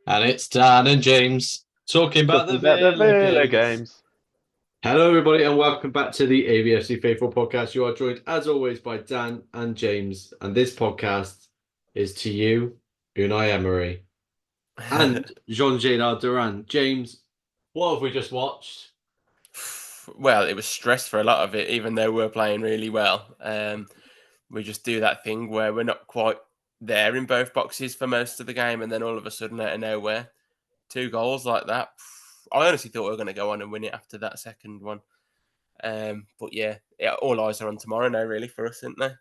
And it's Dan and James talking about the Villa games. Hello, everybody, and welcome back to the AVFC Faithful Podcast. You are joined, as always, by Dan and James, and this podcast is to you, Unai Emery, and Jean-Gérard Duran. James, what have we just watched? Well, it was stress for a lot of it, even though we're playing really well. We just do that thing where we're not quite there in both boxes for most of the game, and then all of a sudden, out of nowhere, 2 goals like that. I honestly thought we were going to go on and win it after that second one. But yeah, all eyes are on tomorrow now, really, for us, isn't they?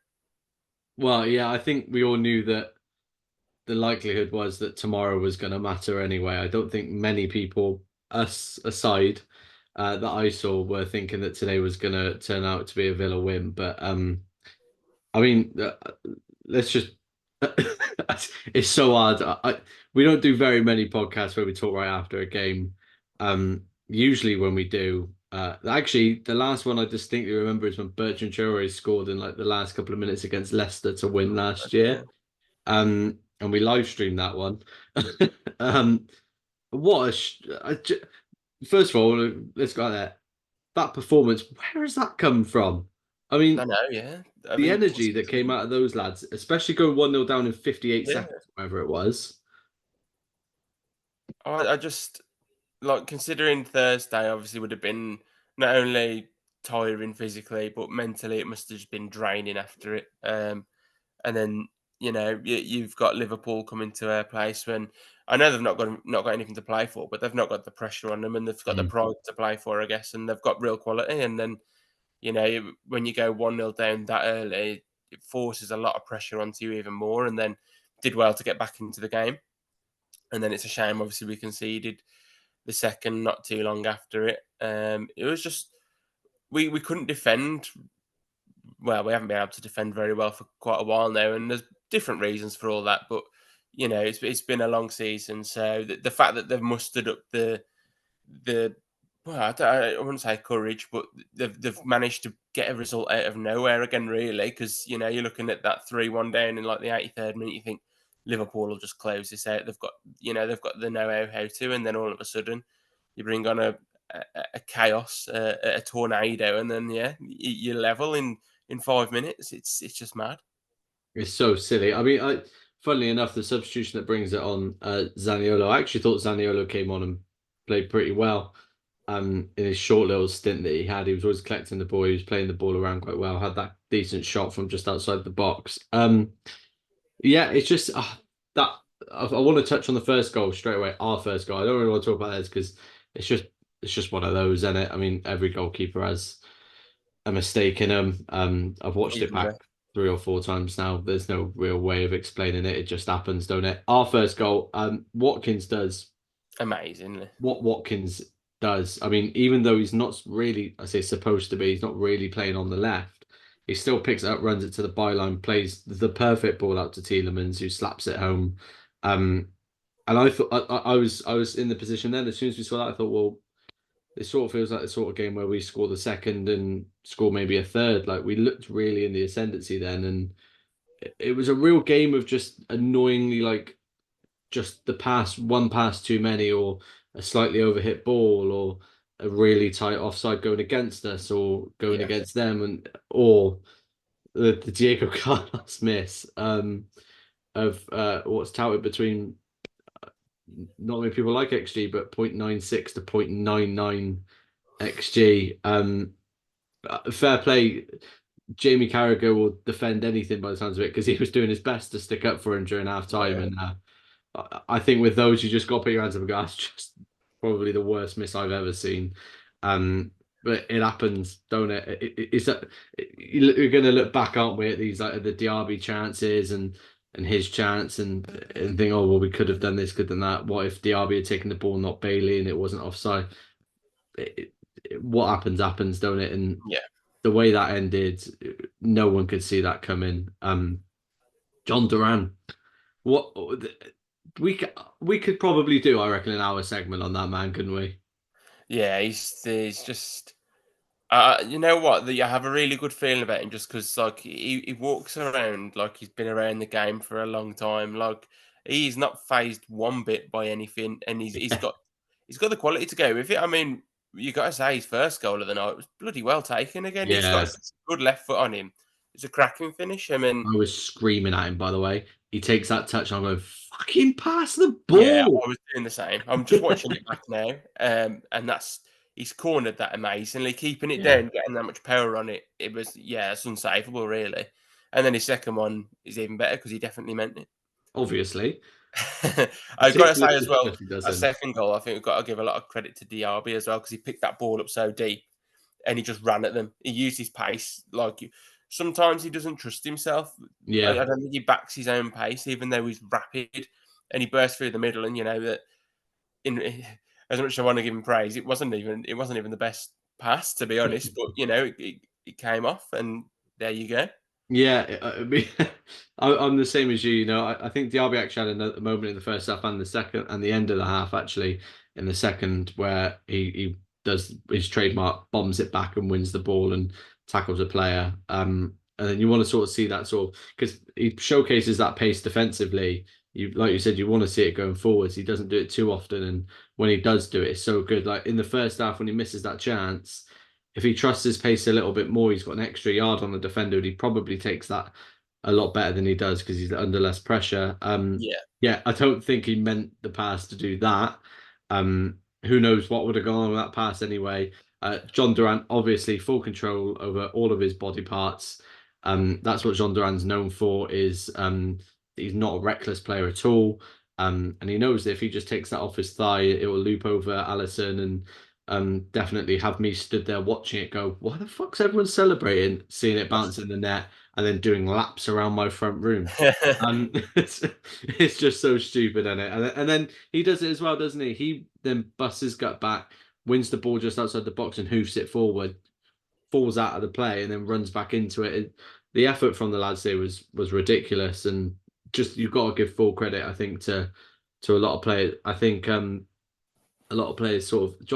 Well, yeah, I think we all knew that the likelihood was that tomorrow was going to matter anyway. I don't think many people, us aside, that I saw were thinking that today was going to turn out to be a Villa win. But I mean, let's just. It's so hard. We don't do very many podcasts where we talk right after a game. Usually when we do, actually the last one I distinctly remember is when Bertrand Traoré scored in like the last couple of minutes against Leicester to win last year. And we live streamed that one. First of all, let's go there. That performance, where has that come from? I mean, I know, yeah. The energy that came out of those lads, especially going 1-0 down in 58 seconds, whatever it was. I just, like, considering Thursday obviously would have been not only tiring physically, but mentally it must have just been draining after it. And then, you've got Liverpool coming to our place when I know they've not got anything to play for, but they've not got the pressure on them and they've got the pride to play for, I guess, and they've got real quality. And then, when you go 1-0 down that early, it forces a lot of pressure onto you even more, and then did well to get back into the game. And then it's a shame, obviously, we conceded the second not too long after it. It was just, we couldn't defend. Well, we haven't been able to defend very well for quite a while now, and there's different reasons for all that. But, it's been a long season. So the fact that they've mustered up the well, I wouldn't say courage, but they've managed to get a result out of nowhere again, really, because, you're looking at that 3-1 down in like the 83rd minute, you think Liverpool will just close this out. They've got the know how to, and then all of a sudden you bring on a chaos, a tornado, and then you level in 5 minutes. It's just mad. It's so silly. I mean, funnily enough, the substitution that brings it on, Zaniolo, I actually thought Zaniolo came on and played pretty well. In his short little stint that he had, he was always collecting the ball. He was playing the ball around quite well. Had that decent shot from just outside the box. Yeah, it's just that I want to touch on the first goal straight away. Our first goal. I don't really want to talk about this because it's just one of those, isn't it? I mean, every goalkeeper has a mistake in them. I've watched it back 3 or 4 times now. There's no real way of explaining it. It just happens, don't it? Our first goal. Watkins does amazingly what Watkins does. I mean, even though he's not really, I say supposed to be, he's not really playing on the left. He still picks it up, runs it to the byline, plays the perfect ball out to Tielemans, who slaps it home. And I thought I was in the position then. As soon as we saw that, I thought, well, it sort of feels like the sort of game where we score the second and score maybe a third. Like we looked really in the ascendancy then, and it was a real game of just annoyingly like just one pass too many, or a slightly overhit ball, or a really tight offside going against us or going against them, or the Diego Carlos miss of what's touted between not many people like XG, but 0.96 to 0.99 XG. Fair play. Jamie Carragher will defend anything by the sounds of it because he was doing his best to stick up for him during half time. And I think with those, you just got to put your hands up and go, that's just probably the worst miss I've ever seen. But it happens, don't it? It's that you're going to look back, aren't we, at these like the Diaby chances and his chance and think, oh well, we could have done this, could have done that. What if Diaby had taken the ball, not Bailey, and it wasn't offside? What happens, don't it? And the way that ended, no one could see that coming. John Duran, what we could probably do, I reckon, an hour segment on that man, couldn't we? Yeah, he's just. You know what? I have a really good feeling about him just because, like, he walks around like he's been around the game for a long time. Like, he's not phased one bit by anything, and he's got the quality to go with it. I mean, you got to say his first goal of the night was bloody well taken. Again, he's got Yeah, such a good left foot on him. It's a cracking finish. I mean, I was screaming at him, by the way. He takes that touch, and I'm going, fucking pass the yeah, ball. I was doing the same. I'm just watching it back now, and he's cornered that amazingly, keeping it Yeah, down, getting that much power on it. It was it's unsavable really. And then his second one is even better because he definitely meant it. obviously. I've got to say Ridiculous as the well, stuff he a does in. second goal. I think we've got to give a lot of credit to Diaby as well because he picked that ball up so deep and he just ran at them. He used his pace sometimes he doesn't trust himself. I Yeah. don't think he backs his own pace, even though he's rapid and he burst through the middle. And you know that in as much as I want to give him praise, it wasn't even the best pass to be honest. But you know, it came off, and there you go. Yeah, I mean, I'm the same as you. You know, I think Diaby actually had a moment in the first half and the second, and the end of the half actually in the second where he does his trademark, bombs it back and wins the ball and tackles a player. And then you want to sort of see that sort of because he showcases that pace defensively. You like you said, you want to see it going forwards. He doesn't do it too often, and when he does do it, it's so good. Like in the first half when he misses that chance if he trusts his pace a little bit more, he's got an extra yard on the defender, and he probably takes that a lot better than he does because he's under less pressure. Yeah, Yeah, I don't think he meant the pass to do that. Who knows what would have gone on with that pass anyway? John Durant obviously full control over all of his body parts. That's what John Durant's known for. Is he's not a reckless player at all. And he knows that if he just takes that off his thigh, it will loop over Allison and definitely have me stood there watching it go, why the fuck's everyone celebrating, seeing it bounce in the net and then doing laps around my front room? It's just so stupid, isn't it? And then he does it as well, doesn't he? He then busts his gut back, wins the ball just outside the box and hoofs it forward, falls out of the play and then runs back into it. The effort from the lads there was ridiculous and just you've got to give full credit, I think, to a lot of players. I think a lot of players sort of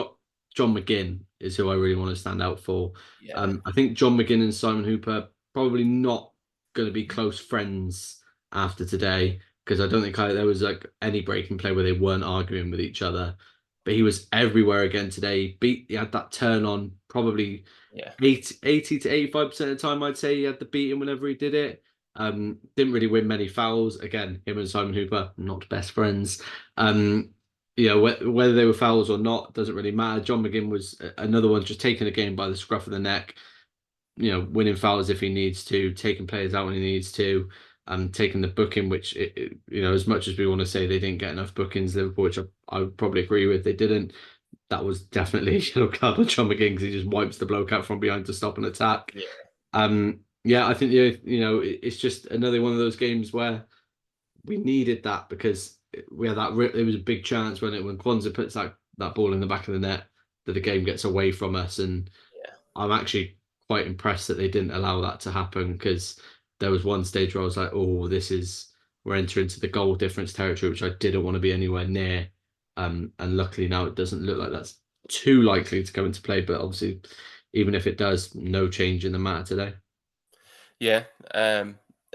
John McGinn is who I really want to stand out for. yeah, I think John McGinn and Simon Hooper probably not going to be close friends after today because I don't think there was like any break in play where they weren't arguing with each other. But he was everywhere again today. He had that turn on probably yeah, 80 to 85% of the time. I'd say he had the beating whenever he did it. Didn't really win many fouls. Again, him and Simon Hooper not best friends. Um, whether they were fouls or not doesn't really matter. John McGinn was another one just taking the game by the scruff of the neck, winning fouls if he needs to, taking players out when he needs to, taking the booking, which, as much as we want to say they didn't get enough bookings, Liverpool, which I would probably agree with, they didn't. That was definitely a yellow card on John McGinn because he just wipes the bloke out from behind to stop an attack. yeah, Yeah, I think, it's just another one of those games where we needed that because we had that. It was a big chance when Kwanzaa puts that ball in the back of the net that the game gets away from us, and yeah. I'm actually quite impressed that they didn't allow that to happen because there was one stage where I was like, oh, we're entering into the goal difference territory, which I didn't want to be anywhere near. And luckily now it doesn't look like that's too likely to come into play, but obviously, even if it does, no change in the matter today. Yeah,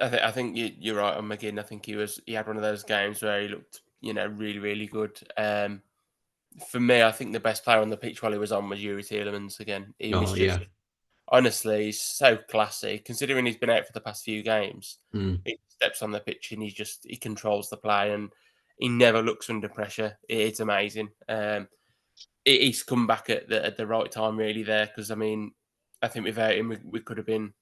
I think you're right on McGinn. I think he had one of those games where he looked, really, really good. For me, I think the best player on the pitch while he was on was Yuri Tielemans again. He was Oh just yeah. honestly he's so classy, considering he's been out for the past few games. Mm. He steps on the pitch and he controls the play and he never looks under pressure. It's amazing. He's come back at the right time really there because I mean I think without him we could have been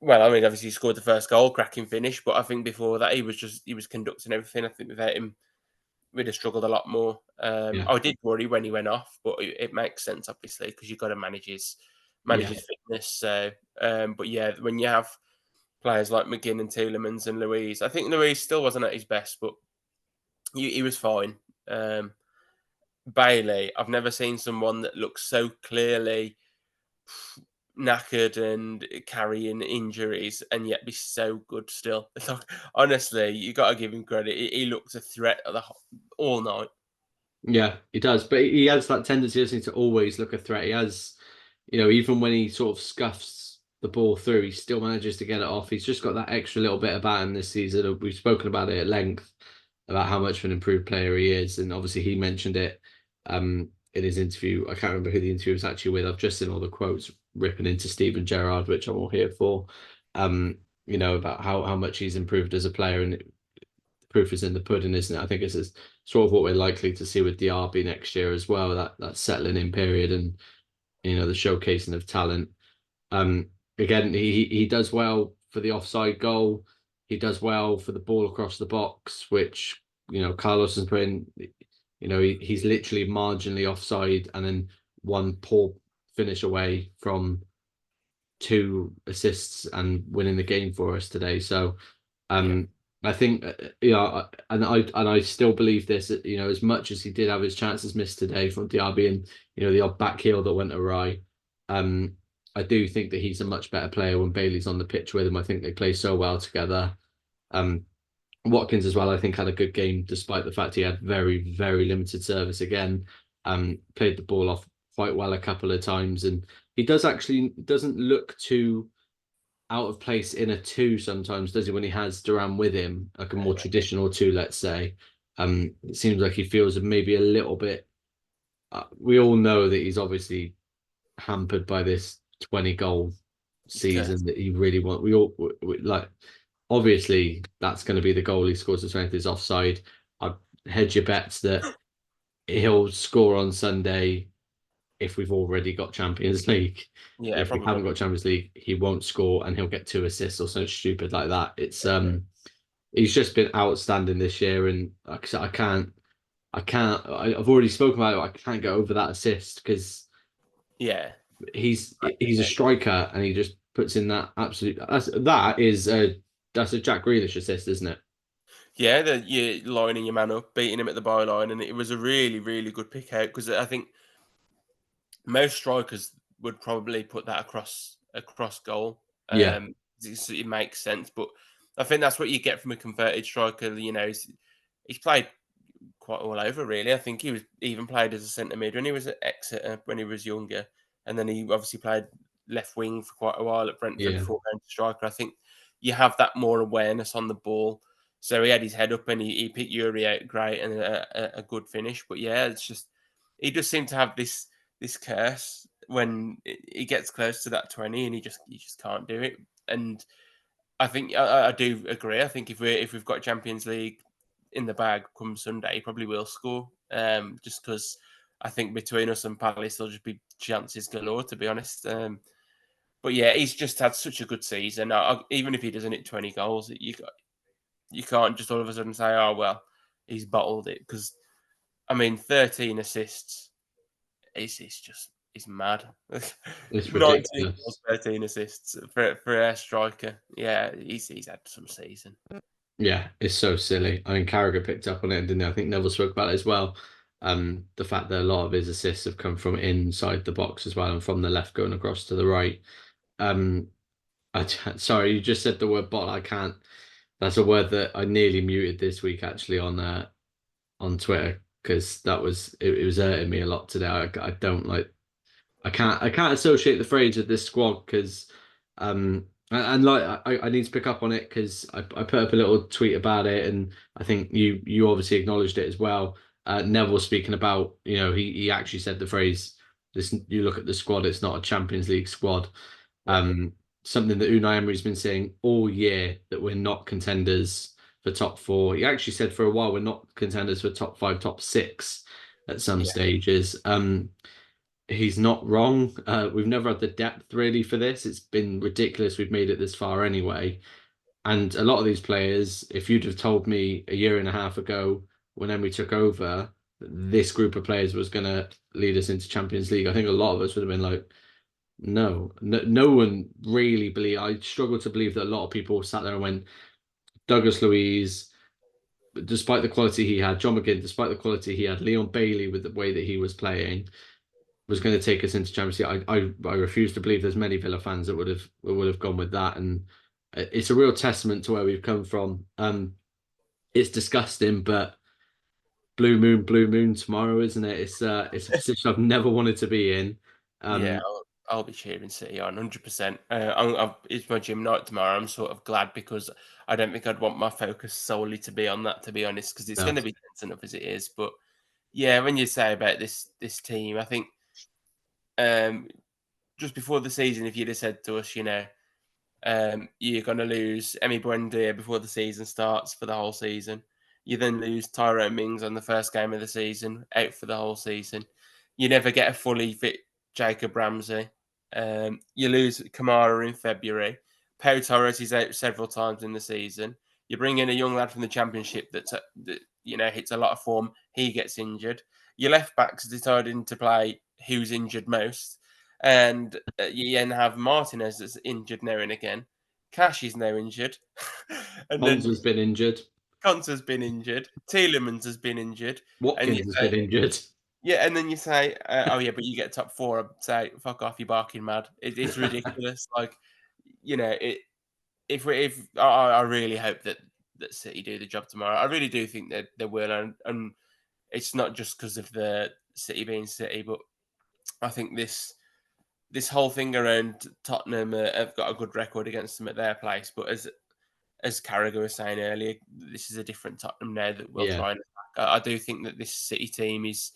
well, I mean, obviously he scored the first goal, cracking finish, but I think before that he was conducting everything. I think without him, we'd have struggled a lot more. Yeah. I did worry when he went off, but it makes sense obviously because you've got to manage Yeah. his fitness. So, but yeah, when you have players like McGinn and Tielemans and Louise, I think Louise still wasn't at his best, but he was fine. Um, Bailey, I've never seen someone that looks so clearly knackered and carrying injuries and yet be so good still. It's like, honestly, you got to give him credit. He looked a threat all night. Yeah, he does, but he has that tendency, doesn't he, to always look a threat. He has. even when he sort of scuffs the ball through, he still manages to get it off. He's just got that extra little bit about him this season. We've spoken about it at length about how much of an improved player he is, and obviously he mentioned it in his interview. I can't remember who the interview was actually with. I've just seen all the quotes ripping into Steven Gerrard, which I'm all here for. About how much he's improved as a player, and proof is in the pudding, isn't it? I think it's sort of what we're likely to see with Diaby next year as well. That settling in period and the showcasing of talent. Um, Again, he does well for the offside goal. He does well for the ball across the box, which Carlos has put in. He's literally marginally offside, and then one poor finish away from 2 assists and winning the game for us today. So, Yeah, I think and I still believe this. As much as he did have his chances missed today from Diaby and the odd back heel that went awry, um, I do think that he's a much better player when Bailey's on the pitch with him. I think they play so well together. Um, Watkins as well, I think, had a good game despite the fact he had very, very limited service again. Played the ball off quite well a couple of times, and he doesn't look too out of place in a two sometimes, does he? When he has Duran with him, like a more traditional two, let's say. It seems like he feels maybe a little bit. We all know that he's obviously hampered by this 20-goal okay. season that he really wants. Like, obviously, that's going to be the goal he scores. The strength is offside. I'd hedge your bets that he'll score on Sunday if we've already got Champions League. Yeah, If we probably haven't won't. got Champions League, he won't score and he'll get 2 assists or something stupid like that. It's he's just been outstanding this year, and like I said, I've already spoken about it. I can't get over that assist because Yeah, he's a striker and he just puts in that absolute. That's a Jack Grealish assist, isn't it? yeah. You're lining your man up, beating him at the byline, and it was a really, really good pick out because I think most strikers would probably put that across goal. Yeah, It makes sense, but I think that's what you get from a converted striker. He's played quite all over, really. I think he was even played as a centre mid when he was at Exeter when he was younger, and then he obviously played left wing for quite a while at Brentford yeah. before going to striker. I think you have that more awareness on the ball. So he had his head up and he picked Yuri out great and a good finish. But yeah, it's just he does seem to have this curse when he gets close to that 20 and he just can't do it. And I think I do agree. I think if we've got Champions League in the bag come Sunday, he probably will score. Just because I think between us and Palace, there'll just be chances galore. To be honest, but yeah, he's just had such a good season. Even if he doesn't hit 20 goals, you can't just all of a sudden say, "Oh well, he's bottled it." Because I mean, 13 assists it's just it's mad. It's 19 goals, ridiculous. 13 assists for a striker. Yeah, he's had some season. Yeah, it's so silly. I mean, Carragher picked up on it, didn't he? I think Neville spoke about it as well. The fact that a lot of his assists have come from inside the box as well and from the left going across to the right. Um, sorry, you just said the word bot. I can't. That's a word that I nearly muted this week actually on Twitter because it was hurting me a lot today. I don't like I can't associate the phrase with this squad because and like I need to pick up on it because I put up a little tweet about it and I think you obviously acknowledged it as well. Neville speaking about he actually said the phrase this you look at the squad, it's not a Champions League squad. Yeah, um Something that Unai Emery's been saying all year, that we're not contenders for top four. He actually said for a while we're not contenders for top five, top six at some yeah, stages. He's not wrong. We've never had the depth really for this. It's been ridiculous we've made it this far anyway. And a lot of these players, if you'd have told me a year and a half ago when Emery took over, this group of players was going to lead us into Champions League, I think a lot of us would have been like, no, no one really believe. I struggle to believe that a lot of people sat there and went, Douglas Luiz, despite the quality he had, John McGinn, despite the quality he had, Leon Bailey with the way that he was playing, was going to take us into Champions League. I refuse to believe there's many Villa fans that would have gone with that, and it's a real testament to where we've come from. It's disgusting, but blue moon tomorrow, isn't it? It's a position I've never wanted to be in. yeah. Um, I'll be cheering City on 100%. It's my gym night tomorrow. I'm sort of glad because I don't think I'd want my focus solely to be on that, to be honest, because it's No. going to be tense enough as it is. But yeah, when you say about this team, I think um, just before the season, if you'd have said to us, you're going to lose Emi Buendia before the season starts for the whole season. You then lose Tyrone Mings on the first game of the season, out for the whole season. You never get a fully fit Jacob Ramsey. You lose Kamara in February. Pau Torres is out several times in the season. You bring in a young lad from the Championship that hits a lot of form. He gets injured. Your left backs deciding to play who's injured most, and you then have Martinez that's injured now and again. Cash is now injured, and then Ponza's been injured. Conte's been injured. Tielemans has been injured, and you Watkins has say, been injured. yeah, and then you say, oh yeah, but you get top four. I'd say, fuck off, you're barking mad. It's ridiculous. Like, it. If I really hope that City do the job tomorrow. I really do think that they will, and it's not just because of the City being City, but I think this whole thing around Tottenham have got a good record against them at their place, but as Carragher was saying earlier, this is a different Tottenham now that we'll Yeah, try and attack. I do think that this City team is,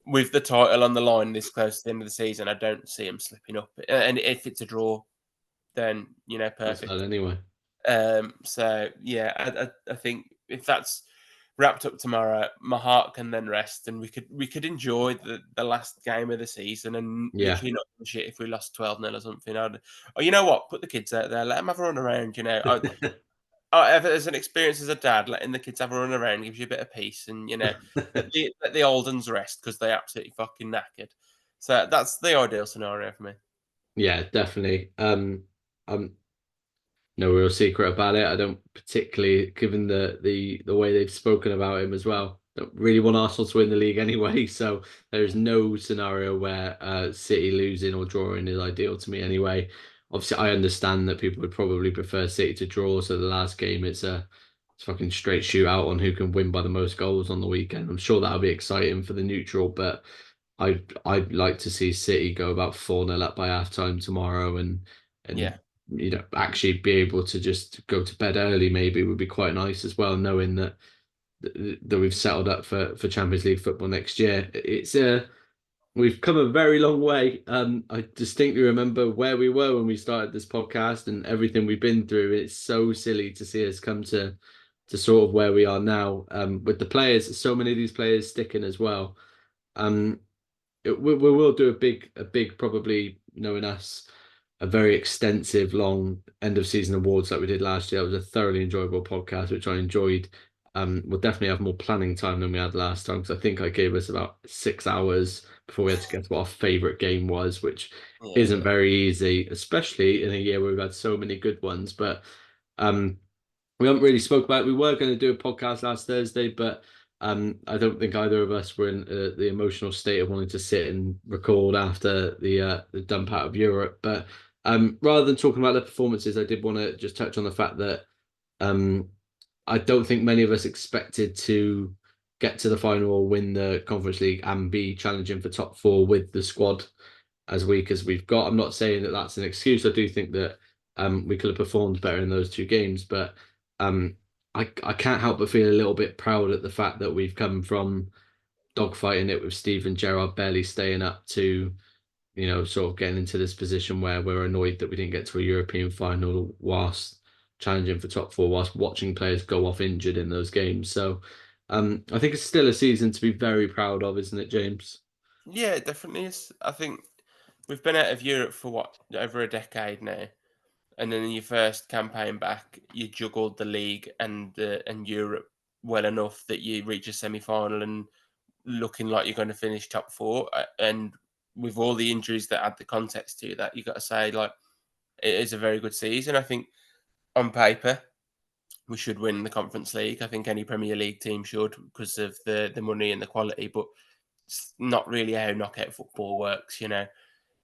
with the title on the line this close to the end of the season, I don't see them slipping up. And if it's a draw, then that's that perfect. anyway. So yeah, I think if that's wrapped up tomorrow, my heart can then rest, and we could enjoy the last game of the season, and Yeah. literally not give a shit if we lost 12-0 or something. Or you know what? Put the kids out there, let them have a run around. As an experience as a dad, letting the kids have a run around gives you a bit of peace, and let the old ones rest because they're absolutely fucking knackered. So that's the ideal scenario for me. Yeah, definitely. I'm no real secret about it. I don't particularly, given the way they've spoken about him as well, don't really want Arsenal to win the league anyway. So there's no scenario where City losing or drawing is ideal to me anyway. Obviously, I understand that people would probably prefer City to draw. So the last game, it's fucking straight shootout on who can win by the most goals on the weekend. I'm sure that'll be exciting for the neutral, but I'd like to see City go about 4-0 up by halftime tomorrow and Yeah, actually be able to just go to bed early maybe would be quite nice as well, knowing that we've settled up for Champions League football next year. We've come a very long way. I distinctly remember where we were when we started this podcast and everything we've been through. It's so silly to see us come to sort of where we are now. With the players, so many of these players sticking as well. Um, we will do a big probably knowing us a very extensive long end of season awards like we did last year. It was a thoroughly enjoyable podcast which I enjoyed. We'll definitely have more planning time than we had last time because I think I gave us about 6 hours before we had to get to what our favorite game was, which isn't yeah. very easy, especially in a year where we've had so many good ones. But um we haven't really spoke about it. We were going to do a podcast last Thursday, but I don't think either of us were in the emotional state of wanting to sit and record after the dump out of Europe. But rather than talking about the performances, I did want to just touch on the fact that um, I don't think many of us expected to get to the final or win the Conference League and be challenging for top four with the squad as weak as we've got. I'm not saying that that's an excuse. I do think that we could have performed better in those two games, but um, I can't help but feel a little bit proud at the fact that we've come from dogfighting it with Steven Gerrard barely staying up to, sort of getting into this position where we're annoyed that we didn't get to a European final whilst challenging for top four, whilst watching players go off injured in those games. So I think it's still a season to be very proud of, isn't it, James? Yeah, it definitely is. I think we've been out of Europe for what, over a decade now, and then in your first campaign back, you juggled the league and Europe well enough that you reach a semi final and looking like you're going to finish top four. And with all the injuries that add the context to that, you got to say like it is a very good season. I think on paper we should win the Conference League. I think any Premier League team should because of the money and the quality, but it's not really how knockout football works.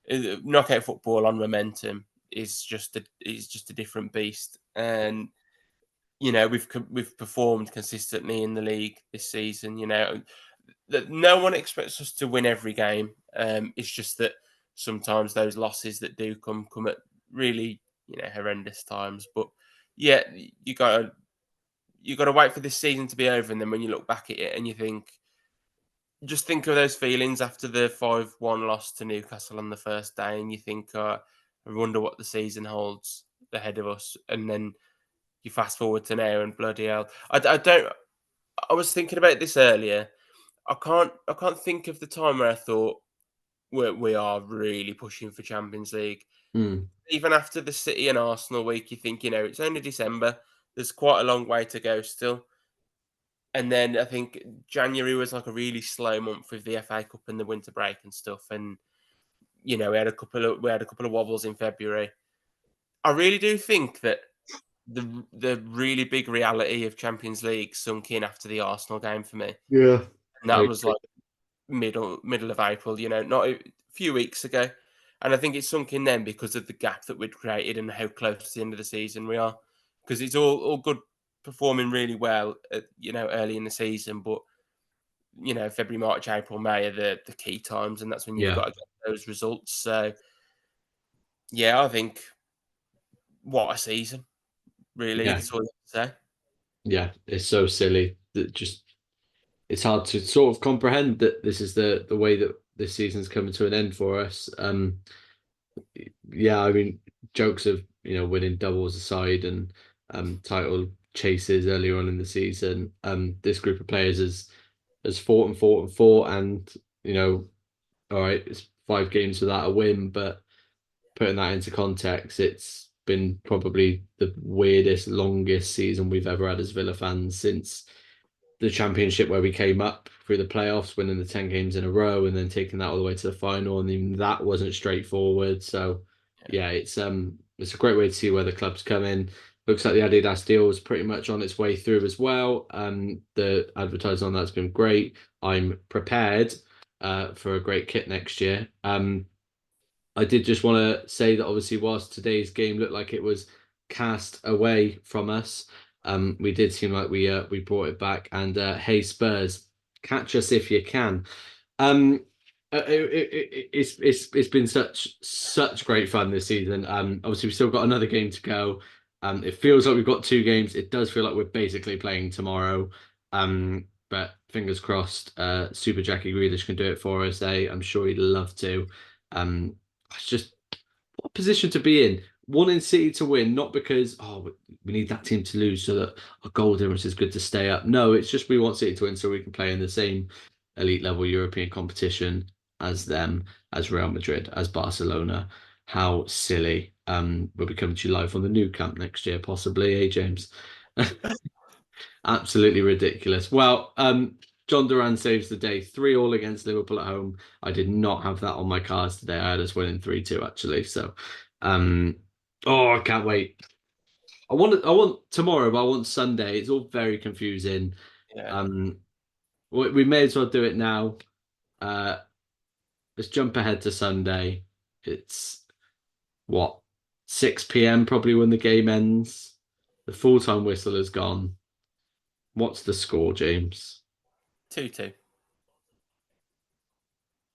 Knockout football on momentum is just a different beast, and we've performed consistently in the league this season. That no one expects us to win every game. It's just that sometimes those losses that do come at really, horrendous times. But yeah, you gotta wait for this season to be over, and then when you look back at it and you just think of those feelings after the 5-1 loss to Newcastle on the first day, and you think, I wonder what the season holds ahead of us. And then you fast forward to now, and bloody hell, I don't. I was thinking about this earlier. I can't think of the time where I thought we are really pushing for Champions League. Mm, Even after the City and Arsenal week, you think, it's only December. There's quite a long way to go still. And then I think January was like a really slow month with the FA Cup and the winter break and stuff. And we had a couple of wobbles in February. I really do think that the really big reality of Champions League sunk in after the Arsenal game for me, yeah. and I that was agree. like middle of April. Not a few weeks ago, and I think it sunk in then because of the gap that we'd created and how close to the end of the season we are. Because it's all good, performing really well, early in the season, but February, March, April, May are the key times, and that's when you've Yeah, got to get those results. So yeah, I think what a season, really. yeah, That's all I have to say. yeah. It's so silly that just it's hard to sort of comprehend that this is the way that this season's coming to an end for us. Yeah, I mean, jokes of winning doubles aside and title chases earlier on in the season. This group of players has fought and fought and fought, and all right, it's 5 games without a win, but putting that into context, it's been probably the weirdest, longest season we've ever had as Villa fans since the championship, where we came up through the playoffs, winning the 10 games in a row and then taking that all the way to the final. And even that wasn't straightforward. So yeah, it's a great way to see where the club's come in. Looks like the Adidas deal is pretty much on its way through as well. The advertising on that's been great. I'm prepared for a great kit next year. I did just want to say that obviously, whilst today's game looked like it was cast away from us, we did seem like we brought it back. And hey, Spurs, catch us if you can. It's been such great fun this season. Obviously we've still got another game to go. It feels like we've got 2 games. It does feel like we're basically playing tomorrow. But fingers crossed, Super Jackie Grealish can do it for us. I'm sure he'd love to. Um, it's just what a position to be in. Wanting City to win, not because we need that team to lose so that our goal difference is good to stay up. No, it's just we want City to win so we can play in the same elite level European competition as them, as Real Madrid, as Barcelona. How silly. We'll be coming to you live on the new camp next year, possibly, James? Absolutely ridiculous. Well, John Duran saves the day, 3-3 against Liverpool at home. I did not have that on my cards today. I had us winning 3-2 actually. So, um, I can't wait. I want tomorrow, but I want Sunday. It's all very confusing. Yeah. Um, we may as well do it now. Uh, let's jump ahead to Sunday. It's what 6 p.m. probably when the game ends. The full-time whistle has gone. What's the score, James? 2-2.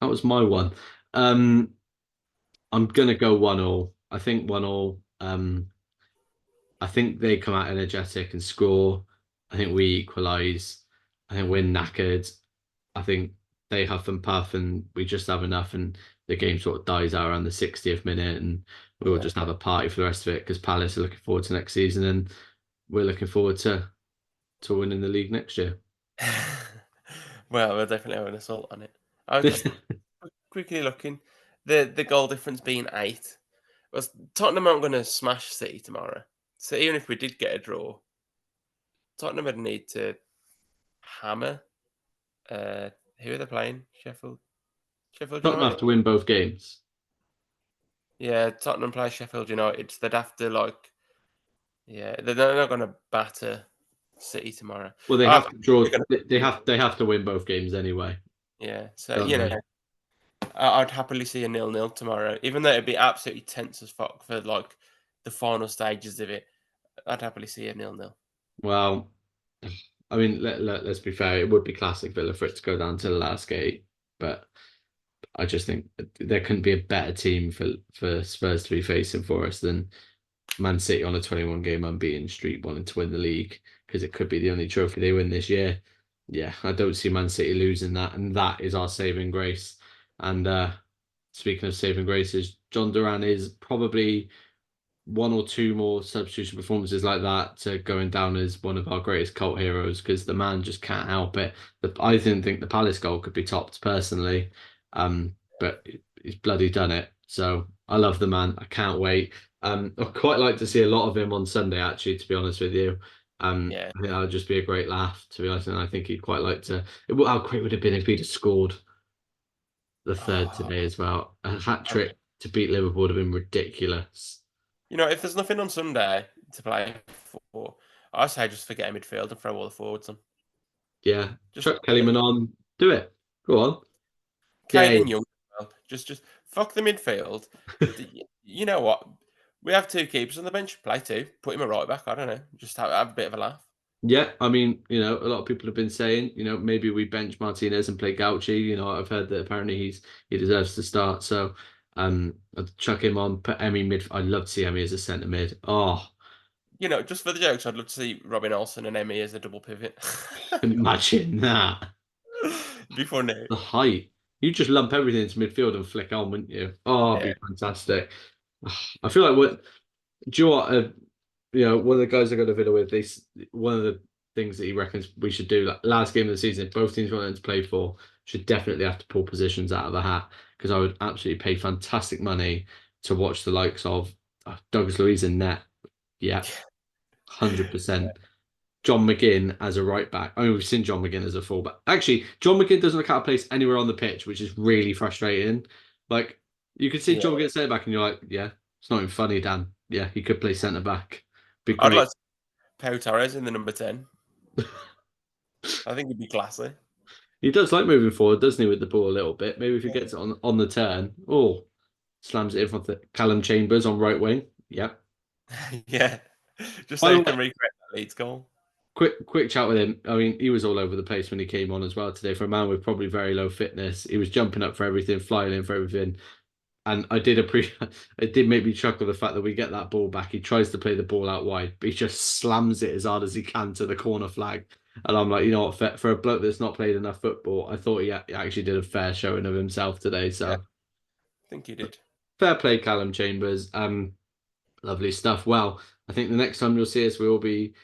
That was my one. Um, I'm gonna go 1-1. I think 1-1. I think they come out energetic and score. I think we equalise. I think we're knackered. I think they huff and puff, and we just have enough, and the game sort of dies out around the 60th minute, and we'll Yeah. just have a party for the rest of it because Palace are looking forward to next season, and we're looking forward to winning the league next year. Well, we'll definitely have an assault on it. I was just quickly looking. The goal difference being 8. Was Tottenham aren't going to smash City tomorrow. So even if we did get a draw, Tottenham would need to hammer. Uh, who are they playing? Sheffield Tottenham have United. to win both games. Yeah, Tottenham play Sheffield United. So they'd have to yeah, they're not going to batter City tomorrow. Well, they Uh, have to draw. they're gonna, They have to win both games anyway, yeah. So don't they? I'd happily see a 0-0 tomorrow, even though it'd be absolutely tense as fuck for the final stages of it. I'd happily see a 0-0. Well, I mean, let's be fair. It would be classic Villa for it to go down to the last gate, but I just think there couldn't be a better team for Spurs to be facing for us than Man City on a 21 game unbeaten streak, wanting to win the league because it could be the only trophy they win this year. Yeah, I don't see Man City losing that, and that is our saving grace. And speaking of saving graces, John Duran is probably one or two more substitution performances like that to going down as one of our greatest cult heroes because the man just can't help it. I didn't think the Palace goal could be topped personally, but he's bloody done it. So I love the man. I can't wait. I'd quite like to see a lot of him on Sunday, actually, to be honest with you. Yeah, I think that would just be a great laugh, to be honest. And I think he'd quite like to. How great would it have been if he'd have scored the third oh, today as well? A hat I'm, trick to beat Liverpool would have been ridiculous. if there's nothing on Sunday to play for, I say just forget midfield and throw all the forwards on. Yeah, Just chuck Kellyman on. Do it. Go on. Gay. Caden Young. As well. Just fuck the midfield. You know what? We have two keepers on the bench. Play two. Put him a right back. I don't know. Just have a bit of a laugh. Yeah, I mean, a lot of people have been saying, maybe we bench Martinez and play Gauchi. I've heard that apparently he deserves to start. So, I'd chuck him on. Put Emmy mid. I'd love to see Emmy as a centre mid. Oh, Just for the jokes, I'd love to see Robin Olsen and Emmy as a double pivot. imagine that. Be funny. The height. You just lump everything into midfield and flick on, wouldn't you? Oh, it'd Yeah. be fantastic. I feel like do you know what? One of the guys I got a video with, one of the things that he reckons we should do, like last game of the season, if both teams wanted to play for, should definitely have to pull positions out of the hat because I would absolutely pay fantastic money to watch the likes of Douglas Luiz in net. Yeah, 100%. John McGinn as a right back. I mean, we've seen John McGinn as a fullback. Actually, John McGinn doesn't look out of place anywhere on the pitch, which is really frustrating. Like, you could see Yeah. John McGinn centre back, and you're like, yeah, it's not even funny, Dan. Yeah, he could play centre back. Be I'd great. like Pau Torres in the number 10. I think he'd be classy. He does like moving forward, doesn't he, with the ball a little bit? Maybe if he gets it on the turn. Oh, slams it in front of Callum Chambers on right wing. Yep. Yeah. Just By so the you way, can recreate that Leeds goal. quick chat with him. I mean, he was all over the place when he came on as well today. For a man with probably very low fitness, he was jumping up for everything, flying in for everything. And I did appreciate. It did make me chuckle the fact that we get that ball back. He tries to play the ball out wide, but he just slams it as hard as he can to the corner flag. And I'm like, you know what? For a bloke that's not played enough football, I thought he actually did a fair showing of himself today. Yeah, So I think he did. fair play, Callum Chambers. Lovely stuff. Well, I think the next time you'll see us, we'll be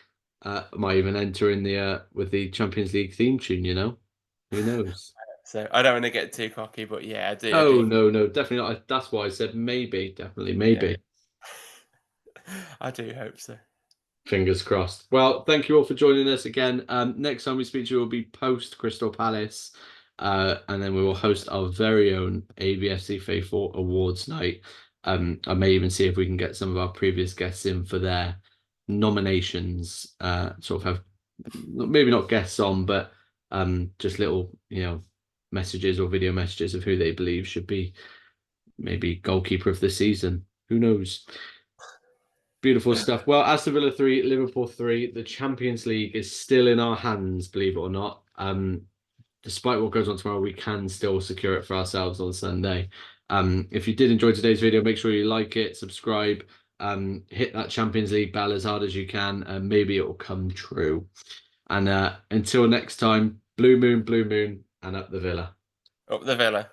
might even enter in the with the Champions League theme tune. Who knows? So I don't want to get too cocky, but yeah, I Oh do. no, no, definitely not. That's why I said maybe, definitely, Yeah, maybe. I do hope so. Fingers crossed. Well, thank you all for joining us again. Next time we speak to you will be post Crystal Palace, and then we will host our very own AVFC Faithful Awards night. I may even see if we can get some of our previous guests in for their nominations. Sort of have maybe not guests on, but just little messages or video messages of who they believe should be maybe goalkeeper of the season. Who knows? Beautiful stuff. Well, Aston Villa 3, Liverpool 3. The Champions League is still in our hands, believe it or not. Despite what goes on tomorrow, we can still secure it for ourselves on Sunday. If you did enjoy today's video, make sure you like it, subscribe, hit that Champions League bell as hard as you can, and maybe it will come true. And until next time, blue moon, and up the Villa. Up the Villa.